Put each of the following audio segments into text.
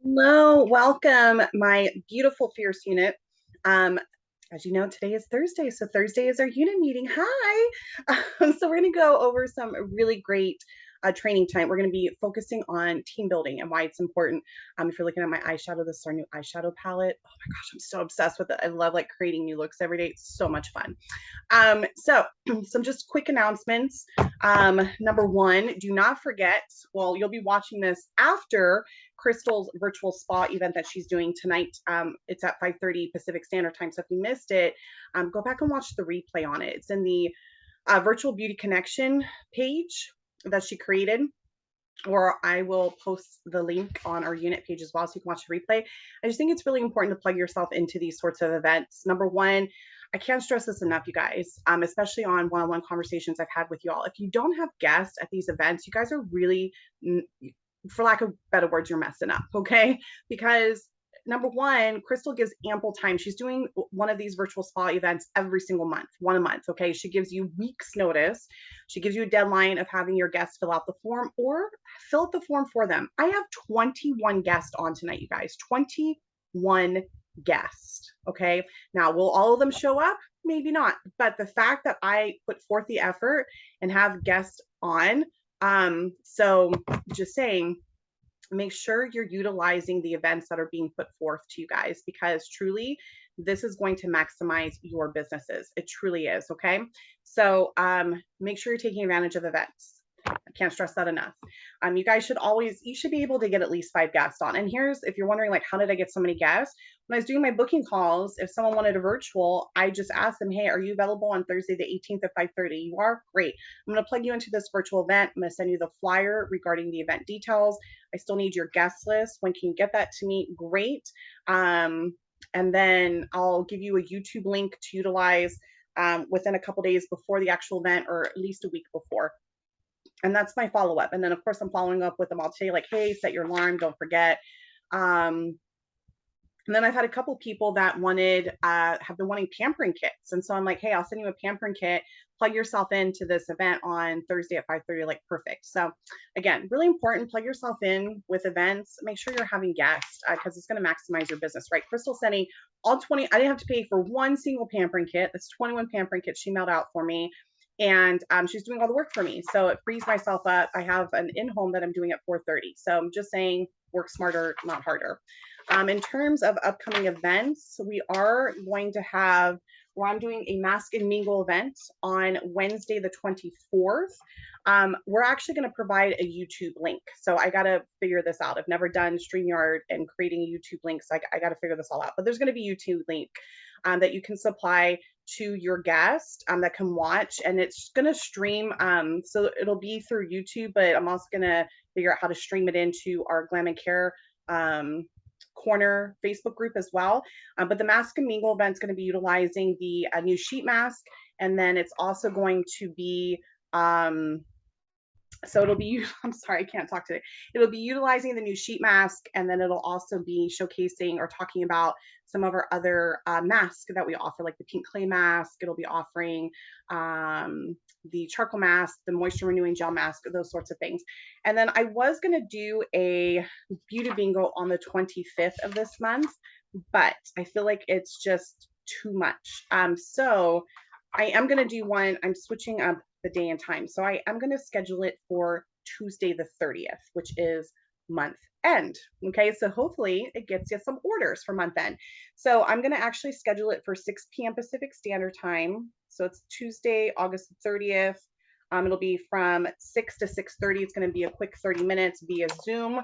Hello, welcome, my beautiful fierce unit. Um, as you know, today is Thursday, so Thursday is our unit meeting. Hi. So we're going to go over some really great training tonight. We're going to be focusing on team building and why it's important. If you're looking at my eyeshadow, this is our new eyeshadow palette. Oh my gosh, I'm so obsessed with it. I love like creating new looks every day. It's so much fun. So some just quick announcements. Number one, do not forget, well, you'll be watching this after Crystal's virtual spa event that she's doing tonight. It's at 5:30 Pacific Standard Time. So if you missed it, go back and watch the replay on it. It's in the Virtual Beauty Connection page that she created, or I will post the link on our unit page as well so you can watch the replay. I just think it's really important to plug yourself into these sorts of events. Number one, I can't stress this enough, you guys, especially on one-on-one conversations I've had with you all. If you don't have guests at these events, you guys are really, for lack of better words, you're messing up, okay? Because number one, Crystal gives ample time. She's doing one of these virtual spa events every single month, one a month, okay? She gives you weeks notice. She gives you a deadline of having your guests fill out the form or fill out the form for them. I have 21 guests on tonight, you guys, 21 guests, okay? Now, will all of them show up? Maybe not, but the fact that I put forth the effort and have guests on, so just saying, make sure you're utilizing the events that are being put forth to you guys, because truly this is going to maximize your businesses. It truly is. Okay. So make sure you're taking advantage of events. I can't stress that enough. You guys should always, you should be able to get at least 5 guests on. And here's, if you're wondering, like, how did I get so many guests? When I was doing my booking calls, if someone wanted a virtual, I just asked them, hey, are you available on Thursday the 18th at 5:30? You are? Great. I'm going to plug you into this virtual event. I'm going to send you the flyer regarding the event details. I still need your guest list. When can you get that to me? Great. And then I'll give you a YouTube link to utilize within a couple days before the actual event, or at least a week before. And that's my follow up. And then, of course, I'm following up with them. I'll say, like, hey, set your alarm. Don't forget. And then I've had a couple people that have been wanting pampering kits. And so I'm like, hey, I'll send you a pampering kit. Plug yourself into this event on Thursday at 5:30, like perfect. So again, really important, plug yourself in with events. Make sure you're having guests because it's going to maximize your business, right? Crystal sending all 20, I didn't have to pay for one single pampering kit. That's 21 pampering kits she mailed out for me. And she's doing all the work for me. So it frees myself up. I have an in-home that I'm doing at 4:30. So I'm just saying, work smarter, not harder. In terms of upcoming events, we are going to have, where I'm doing a Mask and Mingle event on Wednesday, the 24th. We're actually going to provide a YouTube link. So I got to figure this out. I've never done StreamYard and creating a YouTube link. So I got to figure this all out. But there's going to be a YouTube link that you can supply to your guest that can watch, and it's going to stream. So it'll be through YouTube, but I'm also going to figure out how to stream it into our Glam and Care corner Facebook group as well. But the Mask and Mingle event is going to be utilizing the new sheet mask, and then it's also going to be so it'll be, I'm sorry, I can't talk today. It'll be utilizing the new sheet mask, and then it'll also be showcasing or talking about some of our other masks that we offer, like the pink clay mask. It'll be offering the charcoal mask, the moisture renewing gel mask, those sorts of things. And then I was going to do a beauty bingo on the 25th of this month, but I feel like it's just too much. So I am going to do one. I'm switching up the day and time. So I am going to schedule it for Tuesday the 30th, which is month end. Okay, so hopefully it gets you some orders for month end. So I'm going to actually schedule it for 6 p.m. Pacific Standard Time. So it's Tuesday, August 30th. It'll be from 6 to 6:30. It's going to be a quick 30 minutes via Zoom.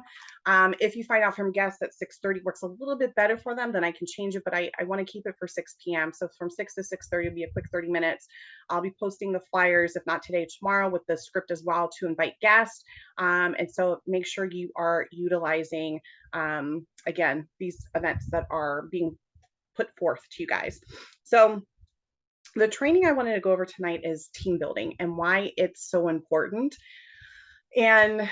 If you find out from guests that 6:30 works a little bit better for them, then I can change it, but I want to keep it for 6 p.m. So from 6 to 6:30 will be a quick 30 minutes. I'll be posting the flyers, if not today, tomorrow, with the script as well to invite guests. And so make sure you are utilizing, again, these events that are being put forth to you guys. So the training I wanted to go over tonight is team building and why it's so important. And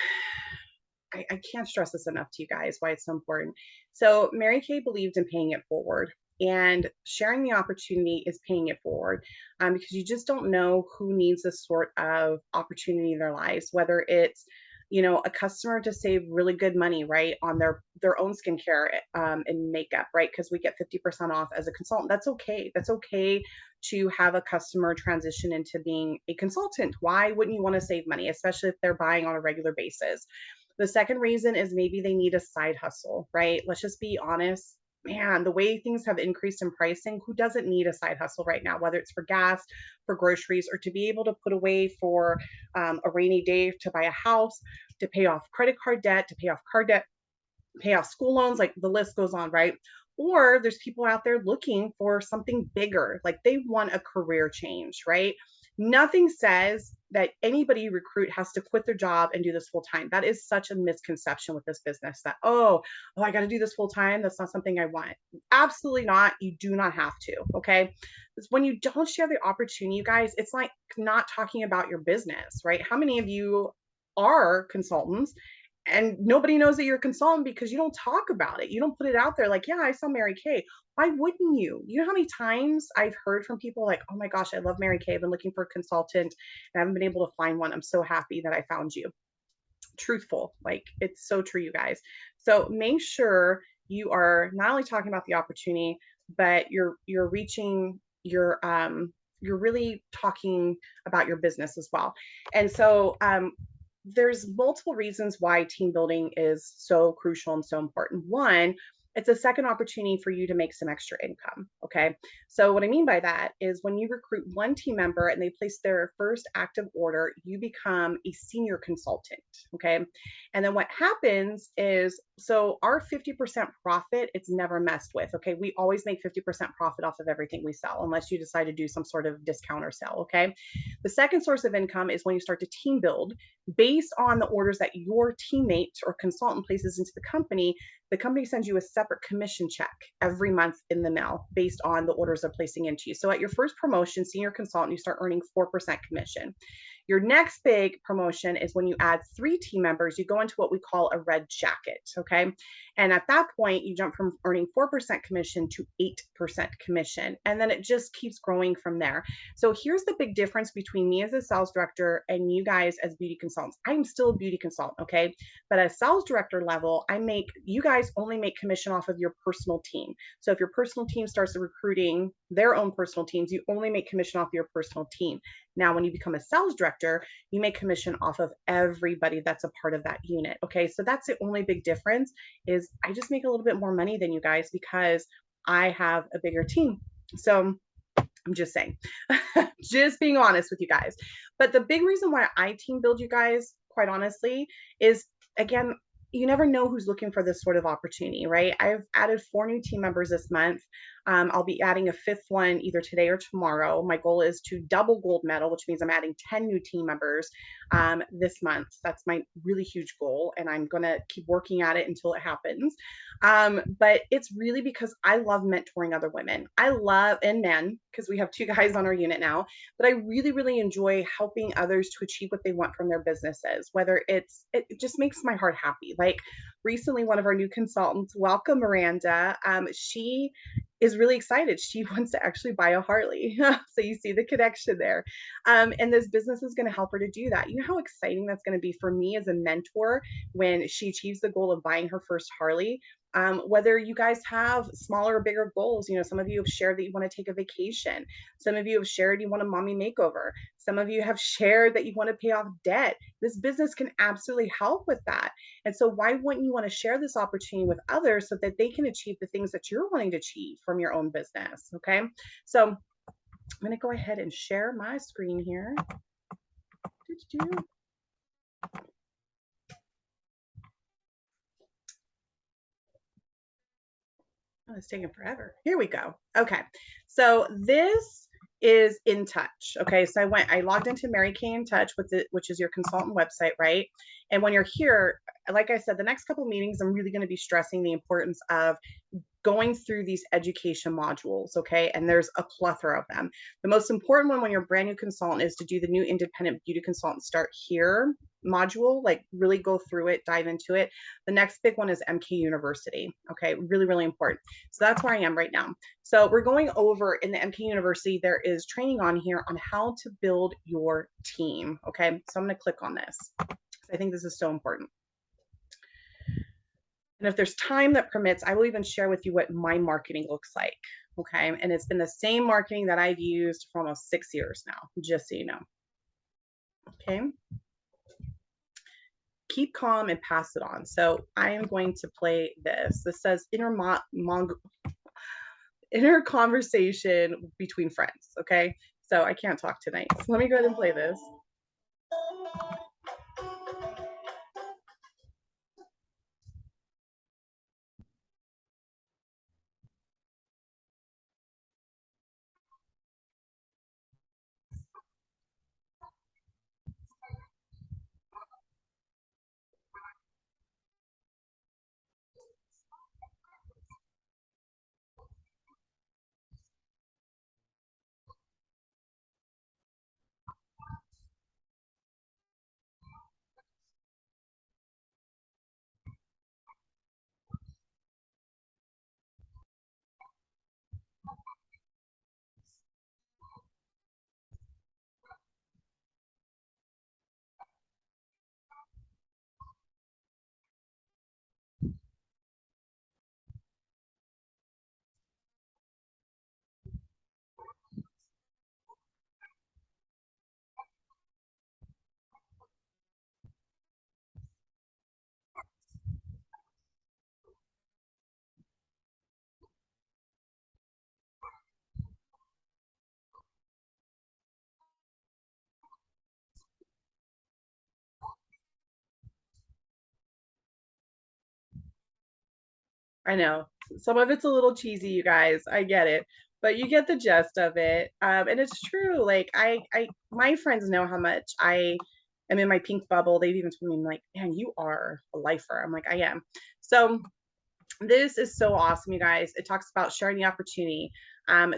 I can't stress this enough to you guys, why it's so important. So Mary Kay believed in paying it forward, and sharing the opportunity is paying it forward, because you just don't know who needs this sort of opportunity in their lives, whether it's a customer to save really good money, right, on their own skincare and makeup, right? Because we get 50% off as a consultant. That's okay. That's okay to have a customer transition into being a consultant. Why wouldn't you want to save money, especially if they're buying on a regular basis? The second reason is maybe they need a side hustle, right? Let's just be honest. Man, the way things have increased in pricing, who doesn't need a side hustle right now, whether it's for gas, for groceries, or to be able to put away for a rainy day, to buy a house, to pay off credit card debt, to pay off car debt, pay off school loans, like the list goes on, right? Or there's people out there looking for something bigger, like they want a career change, right? Nothing says that anybody you recruit has to quit their job and do this full time. That is such a misconception with this business that, oh, I got to do this full time. That's not something I want. Absolutely not. You do not have to. Okay. When you don't share the opportunity, you guys, it's like not talking about your business, right? How many of you are consultants and nobody knows that you're a consultant because you don't talk about it. You don't put it out there like, yeah, I saw Mary Kay. Why wouldn't you? You know how many times I've heard from people like, oh my gosh, I love Mary Kay. I've been looking for a consultant and I haven't been able to find one. I'm so happy that I found you. Truthful. Like it's so true, you guys. So make sure you are not only talking about the opportunity, but you're reaching you're really talking about your business as well. And so there's multiple reasons why team building is so crucial and so important. One, it's a second opportunity for you to make some extra income. Okay. So, what I mean by that is when you recruit one team member and they place their first active order, you become a senior consultant. Okay. And then what happens is, so our 50% profit, it's never messed with. Okay. We always make 50% profit off of everything we sell, unless you decide to do some sort of discount or sell. Okay. The second source of income is when you start to team build based on the orders that your teammate or consultant places into the company sends you a separate commission check every month in the mail based on the orders they're placing into you. So at your first promotion, senior consultant, you start earning 4% commission. Your next big promotion is when you add 3 team members, you go into what we call a red jacket. Okay. And at that point, you jump from earning 4% commission to 8% commission. And then it just keeps growing from there. So here's the big difference between me as a sales director and you guys as beauty consultants. I'm still a beauty consultant, okay? But at sales director level, you guys only make commission off of your personal team. So if your personal team starts recruiting their own personal teams, you only make commission off your personal team. Now, when you become a sales director, you make commission off of everybody that's a part of that unit. Okay. So that's the only big difference is I just make a little bit more money than you guys because I have a bigger team. So I'm just saying, just being honest with you guys. But the big reason why I team build you guys, quite honestly, is again, you never know who's looking for this sort of opportunity, right? I've added 4 new team members this month. I'll be adding a 5th one either today or tomorrow. My goal is to double gold medal, which means I'm adding 10 new team members this month. That's my really huge goal, and I'm going to keep working at it until it happens. But it's really because I love mentoring other women. I love, and men, because we have 2 guys on our unit now, but I really, really enjoy helping others to achieve what they want from their businesses, whether it just makes my heart happy. Like recently, one of our new consultants, welcome Miranda, she is really excited. She wants to actually buy a Harley. So you see the connection there. And this business is going to help her to do that. You know how exciting that's going to be for me as a mentor when she achieves the goal of buying her first Harley? Whether you guys have smaller or bigger goals, some of you have shared that you want to take a vacation. Some of you have shared you want a mommy makeover. Some of you have shared that you want to pay off debt. This business can absolutely help with that. And so why wouldn't you want to share this opportunity with others so that they can achieve the things that you're wanting to achieve from your own business? Okay. So I'm going to go ahead and share my screen here. Oh, it's taking forever. Here we go. Okay. So this is In Touch. Okay. So I logged into Mary Kay In Touch which is your consultant website, right? And when you're here, like I said, the next couple of meetings, I'm really going to be stressing the importance of going through these education modules. Okay. And there's a plethora of them. The most important one when you're a brand new consultant is to do the new independent beauty consultant start here module, like really go through it, dive into it. The next big one is MK University. Okay, really, really important. So that's where I am right now. So we're going over in the MK University, there is training on here on how to build your team. Okay, so I'm going to click on this. I think this is so important. And if there's time that permits, I will even share with you what my marketing looks like. Okay. And it's been the same marketing that I've used for almost 6 years now, just so you know. Okay. Keep calm and pass it on. So I am going to play this. This says inner conversation between friends. Okay. So I can't talk tonight. So let me go ahead and play this. I know some of it's a little cheesy, you guys. I get it, but you get the gist of it. And it's true. Like my friends know how much I am in my pink bubble. They've even told me, like, man, you are a lifer. I'm like, I am. So this is so awesome, you guys. It talks about sharing the opportunity.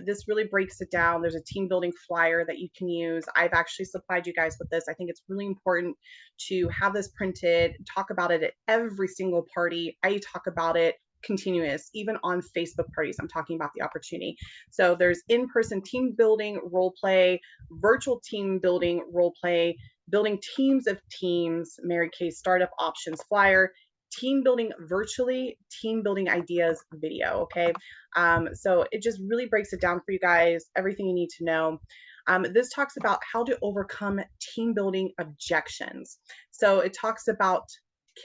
This really breaks it down. There's a team building flyer that you can use. I've actually supplied you guys with this. I think it's really important to have this printed, talk about it at every single party. I talk about it continuous, even on Facebook parties. I'm talking about the opportunity. So there's in-person team building role play, virtual team building role play, building teams of teams, Mary Kay startup options flyer, team building virtually, team building ideas video. Okay. So it just really breaks it down for you guys, everything you need to know. This talks about how to overcome team building objections. So it talks about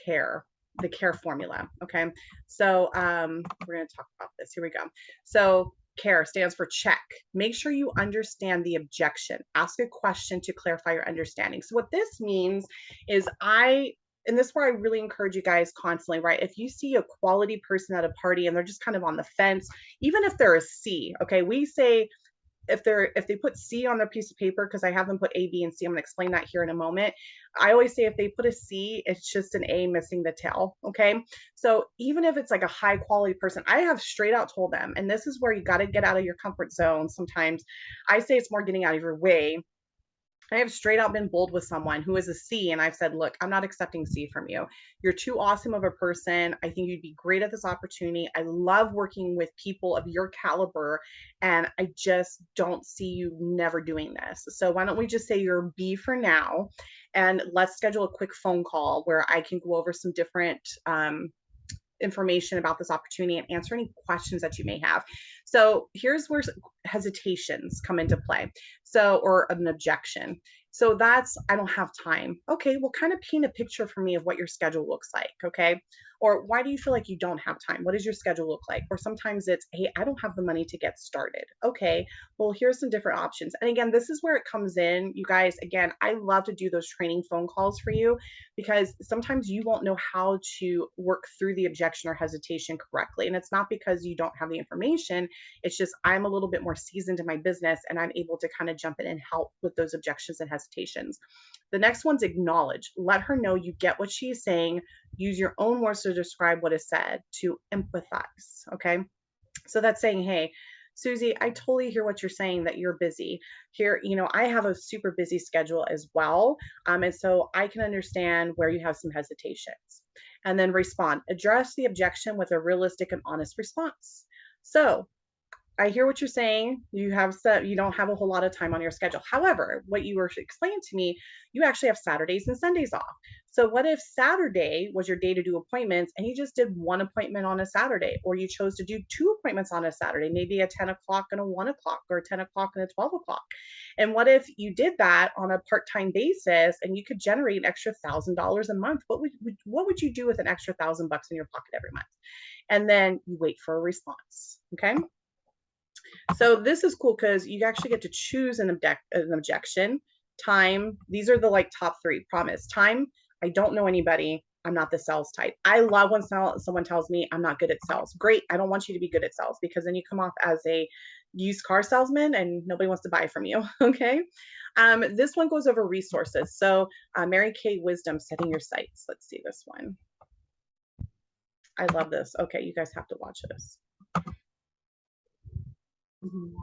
care, the care formula. Okay. So we're going to talk about this. Here we go. So CARE stands for check. Make sure you understand the objection. Ask a question to clarify your understanding. So what this means is and this is where I really encourage you guys constantly, right? If you see a quality person at a party and they're just kind of on the fence, even if they're a C, okay, we say if they put C on their piece of paper, because I have them put A, B, and C, I'm gonna explain that here in a moment. I always say if they put a C, it's just an A missing the tail. Okay. So even if it's like a high quality person, I have straight out told them, and this is where you got to get out of your comfort zone sometimes. I say it's more getting out of your way. I have straight out been bold with someone who is a C, and I've said, look, I'm not accepting C from you. You're too awesome of a person. I think you'd be great at this opportunity. I love working with people of your caliber, and I just don't see you never doing this. So why don't we just say you're a B for now, and let's schedule a quick phone call where I can go over some different information about this opportunity and answer any questions that you may have. So here's where hesitations come into play. So, or an objection. So that's, I don't have time. Okay, well, kind of paint a picture for me of what your schedule looks like. Okay. Or why do you feel like you don't have time? What does your schedule look like? Or sometimes it's, hey, I don't have the money to get started. Okay, well, here's some different options. And again, this is where it comes in. You guys, again, I love to do those training phone calls for you because sometimes you won't know how to work through the objection or hesitation correctly. And it's not because you don't have the information. It's just I'm a little bit more seasoned in my business and I'm able to kind of jump in and help with those objections and hesitations. The next one's acknowledge. Let her know you get what she's saying. Use your own words to describe what is said, to empathize. Okay. So that's saying, hey, Susie, I totally hear what you're saying that you're busy. Here, I have a super busy schedule as well. And so I can understand where you have some hesitations. And then respond, address the objection with a realistic and honest response. So I hear what you're saying. You don't have a whole lot of time on your schedule. However, what you were explaining to me, you actually have Saturdays and Sundays off. So what if Saturday was your day to do appointments and you just did one appointment on a Saturday, or you chose to do two appointments on a Saturday, maybe a 10 o'clock and a 1 o'clock, or a 10 o'clock and a 12 o'clock? And what if you did that on a part-time basis and you could generate an extra $1,000 a month? What would you do with an extra $1,000 in your pocket every month? And then you wait for a response. Okay. So this is cool because you actually get to choose an objection. Time, these are the like top three. Promise. Time, I don't know anybody. I'm not the sales type. I love when someone tells me I'm not good at sales. Great. I don't want you to be good at sales because then you come off as a used car salesman and nobody wants to buy from you. Okay. This one goes over resources. So Mary Kay Wisdom, setting your sights. Let's see this one. I love this. Okay. You guys have to watch this. Mhm.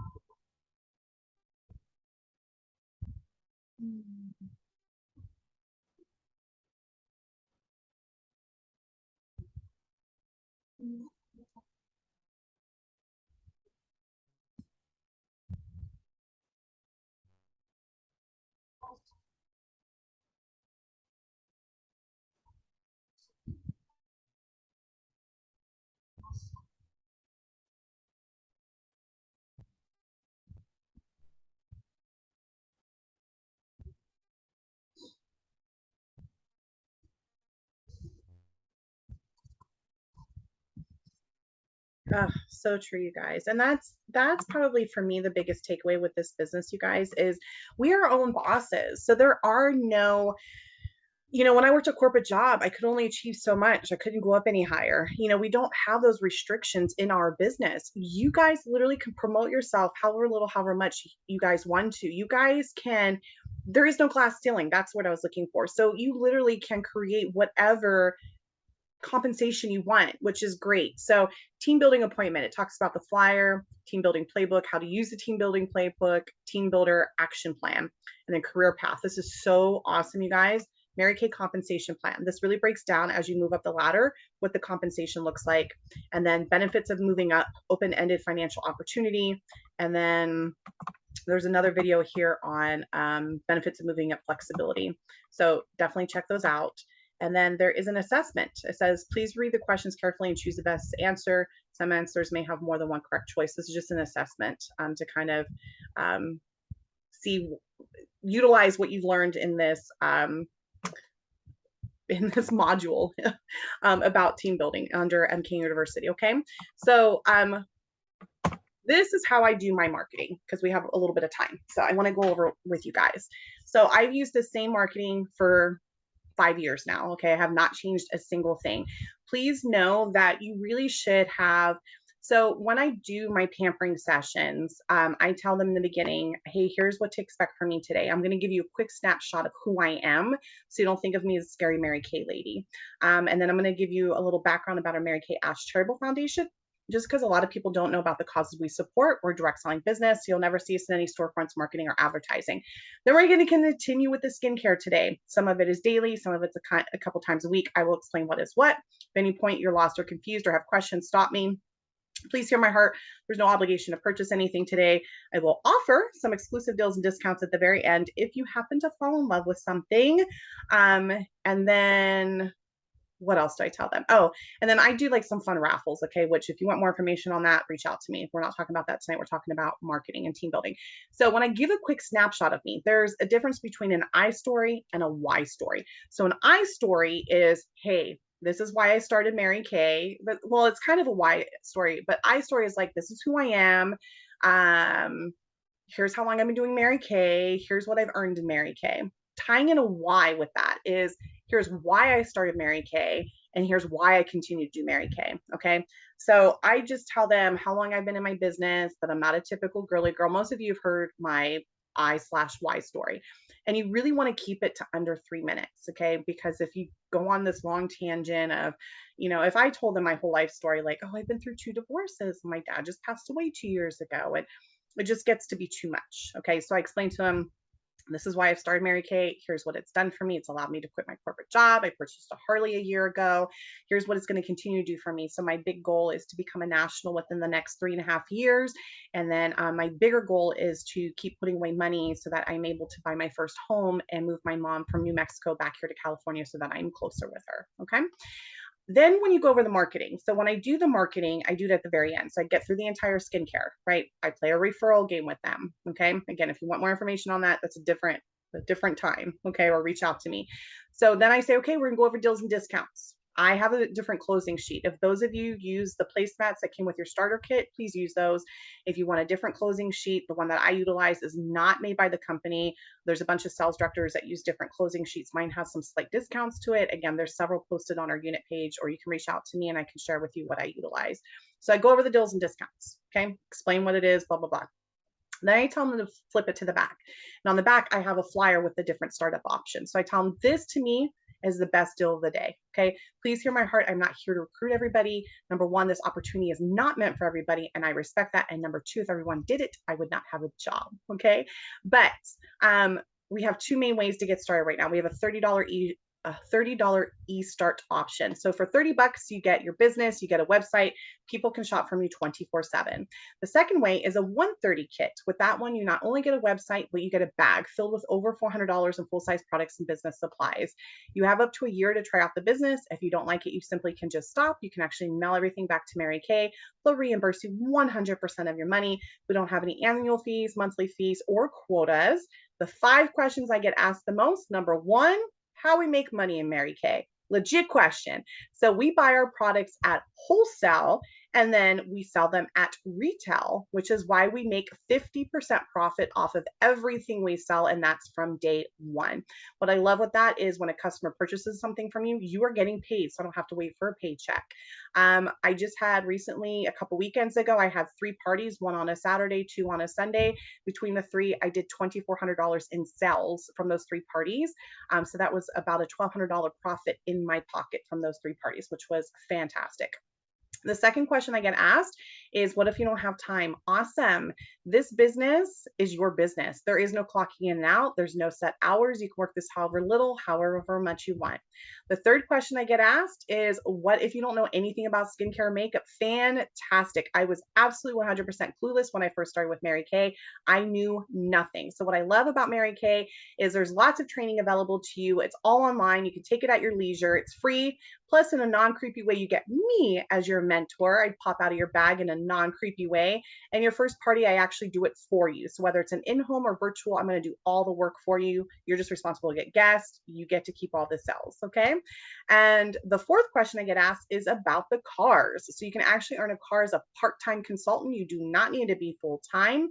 Oh, so true, you guys. And that's probably for me the biggest takeaway with this business, you guys, is we are our own bosses. So there are no, when I worked a corporate job, I could only achieve so much. I couldn't go up any higher. We don't have those restrictions in our business. You guys literally can promote yourself however little, however much you guys want to. You guys can, there is no glass ceiling. That's what I was looking for. So you literally can create whatever compensation you want, which is great. So team building appointment, it talks about the flyer, team building playbook, how to use the team building playbook, team builder action plan, and then career path. This is so awesome, you guys. Mary Kay compensation plan. This really breaks down as you move up the ladder what the compensation looks like, and then benefits of moving up, open-ended financial opportunity, and then there's another video here on benefits of moving up, flexibility. So definitely check those out. And then there is an assessment. It says, please read the questions carefully and choose the best answer. Some answers may have more than one correct choice. This is just an assessment to kind of utilize what you've learned in this module about team building under MK University. Okay, so this is how I do my marketing because we have a little bit of time. So I want to go over with you guys. So I've used the same marketing for 5 years now. Okay. I have not changed a single thing. Please know that you really should have. So when I do my pampering sessions, I tell them in the beginning, hey, here's what to expect from me today. I'm going to give you a quick snapshot of who I am, so you don't think of me as a scary Mary Kay lady. And then I'm going to give you a little background about our Mary Kay Ash Charitable Foundation, just because a lot of people don't know about the causes we support. We're direct selling business. So you'll never see us in any storefronts, marketing, or advertising. Then we're going to continue with the skincare today. Some of it is daily. Some of it's a couple times a week. I will explain what is what. If at any point you're lost or confused or have questions, stop me. Please hear my heart. There's no obligation to purchase anything today. I will offer some exclusive deals and discounts at the very end if you happen to fall in love with something. And then what else do I tell them? Oh, and then I do like some fun raffles, okay, which if you want more information on that, reach out to me. We're not talking about that tonight. We're talking about marketing and team building. So when I give a quick snapshot of me, there's a difference between an I story and a why story. So an I story is, hey, this is why I started Mary Kay. But well, it's kind of a why story, but I story is like, this is who I am. Here's how long I've been doing Mary Kay. Here's what I've earned in Mary Kay. Tying in a why with that is, here's why I started Mary Kay, and here's why I continue to do Mary Kay. Okay. So I just tell them how long I've been in my business, that I'm not a typical girly girl. Most of you have heard my I/why story. And you really want to keep it to under 3 minutes, okay? Because if you go on this long tangent of, if I told them my whole life story, like, oh, I've been through 2 divorces, my dad just passed away 2 years ago, and it just gets to be too much. Okay. So I explained to them, this is why I've started Mary Kay. Here's what it's done for me. It's allowed me to quit my corporate job. I purchased a Harley a year ago. Here's what it's going to continue to do for me. So my big goal is to become a national within the next 3.5 years. And then my bigger goal is to keep putting away money so that I'm able to buy my first home and move my mom from New Mexico back here to California so that I'm closer with her. Okay. Then when you go over the marketing, so when I do the marketing, I do it at the very end. So I get through the entire skincare, right? I play a referral game with them. Okay. Again, if you want more information on that, that's a different time. Okay. Or reach out to me. So then I say, okay, we're gonna go over deals and discounts. I have a different closing sheet. If those of you use the placemats that came with your starter kit, please use those. If you want a different closing sheet, the one that I utilize is not made by the company. There's a bunch of sales directors that use different closing sheets. Mine has some slight discounts to it. Again, there's several posted on our unit page, or you can reach out to me and I can share with you what I utilize. So I go over the deals and discounts. Okay. Explain what it is, blah, blah, blah. Then I tell them to flip it to the back. And on the back, I have a flyer with the different startup options. So I tell them this to me is the best deal of the day. Okay. Please hear my heart. I'm not here to recruit everybody. Number one, this opportunity is not meant for everybody. And I respect that. And number two, if everyone did it, I would not have a job. Okay. But we have two main ways to get started right now. We have a $30 e-start option. So for $30, you get your business, you get a website, people can shop from you 24/7. The second way is a 130 kit. With that one, you not only get a website, but you get a bag filled with over $400 in full-size products and business supplies. You have up to a year to try out the business. If you don't like it, you simply can just stop. You can actually mail everything back to Mary Kay. They'll reimburse you 100% of your money. We don't have any annual fees, monthly fees, or quotas. The 5 questions I get asked the most: number one, how we make money in Mary Kay. Legit question. So we buy our products at wholesale and then we sell them at retail, which is why we make 50% profit off of everything we sell. And that's from day one. What I love with that is when a customer purchases something from you, you are getting paid. So I don't have to wait for a paycheck. I just had recently, a couple weekends ago, I had 3 parties, one on a Saturday, 2 on a Sunday. Between the 3, I did $2,400 in sales from those 3 parties. So that was about a $1,200 profit in my pocket from those 3 parties, which was fantastic. The second question I get asked is, what if you don't have time? Awesome. This business is your business. There is no clocking in and out. There's no set hours. You can work this however little, however much you want. The third question I get asked is, what if you don't know anything about skincare or makeup? Fantastic. I was absolutely 100% clueless when I first started with Mary Kay. I knew nothing. So what I love about Mary Kay is there's lots of training available to you. It's all online. You can take it at your leisure. It's free. Plus, in a non-creepy way, you get me as your mentor. I pop out of your bag in a non-creepy way. And your first party, I actually do it for you. So whether it's an in-home or virtual, I'm going to do all the work for you. You're just responsible to get guests. You get to keep all the sales. Okay. And the fourth question I get asked is about the cars. So you can actually earn a car as a part-time consultant. You do not need to be full-time.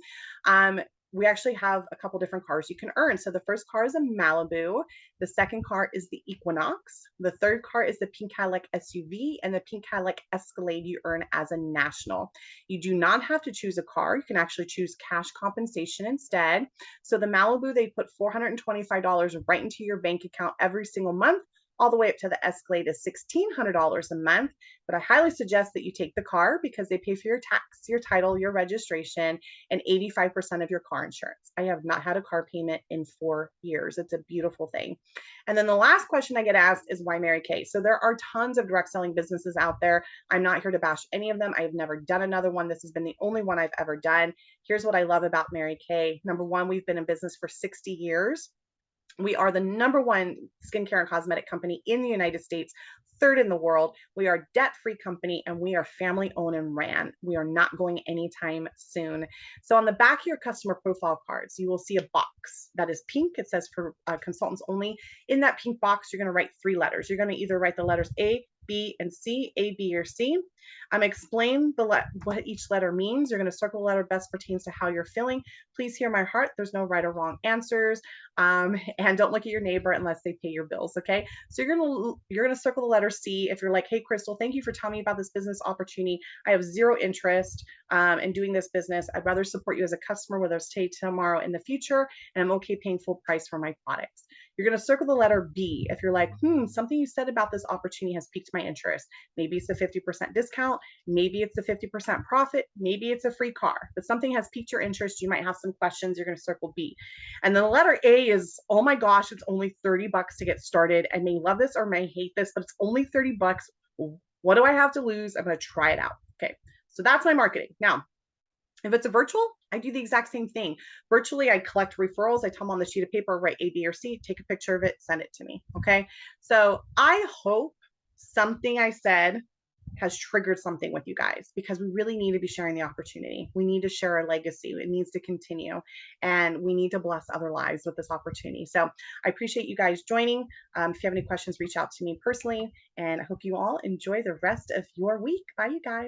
We actually have a couple different cars you can earn. So the first car is a Malibu. The second car is the Equinox. The third car is the pink Cadillac SUV, and the pink Cadillac Escalade you earn as a national. You do not have to choose a car. You can actually choose cash compensation instead. So the Malibu, they put $425 right into your bank account every single month. All the way up to the Escalade is $1,600 a month. But I highly suggest that you take the car because they pay for your tax, your title, your registration, and 85% of your car insurance. I have not had a car payment in 4 years. It's a beautiful thing. And then the last question I get asked is, why Mary Kay? So there are tons of direct selling businesses out there. I'm not here to bash any of them. I've never done another one. This has been the only one I've ever done. Here's what I love about Mary Kay. Number one, we've been in business for 60 years. We are the number one skincare and cosmetic company in the United States, third in the world. We are a debt-free company and we are family owned and ran. We are not going anytime soon. So on the back of your customer profile cards, you will see a box that is pink. It says for consultants only. In that pink box, you're going to write 3 letters. You're going to either write the letters A, B, and C, A, B, or C. Explain what each letter means. You're going to circle the letter best pertains to how you're feeling. Please hear my heart. There's no right or wrong answers. And don't look at your neighbor unless they pay your bills. Okay. So you're gonna circle the letter C if you're like, hey, Crystal, thank you for telling me about this business opportunity. I have zero interest in doing this business. I'd rather support you as a customer, whether it's today, tomorrow, in the future, and I'm okay paying full price for my products. You're going to circle the letter B if you're like, something you said about this opportunity has piqued my interest. Maybe it's a 50% discount. Maybe it's a 50% profit. Maybe it's a free car, but something has piqued your interest. You might have some questions. You're going to circle B. And then the letter A is, oh my gosh, it's only $30 to get started. I may love this or may hate this, but it's only $30. What do I have to lose? I'm going to try it out. Okay. So that's my marketing. Now, if it's a virtual, I do the exact same thing. Virtually, I collect referrals. I tell them on the sheet of paper, write A, B, or C, take a picture of it, send it to me. Okay. So I hope something I said has triggered something with you guys, because we really need to be sharing the opportunity. We need to share our legacy. It needs to continue, and we need to bless other lives with this opportunity. So I appreciate you guys joining. If you have any questions, reach out to me personally, and I hope you all enjoy the rest of your week. Bye, you guys.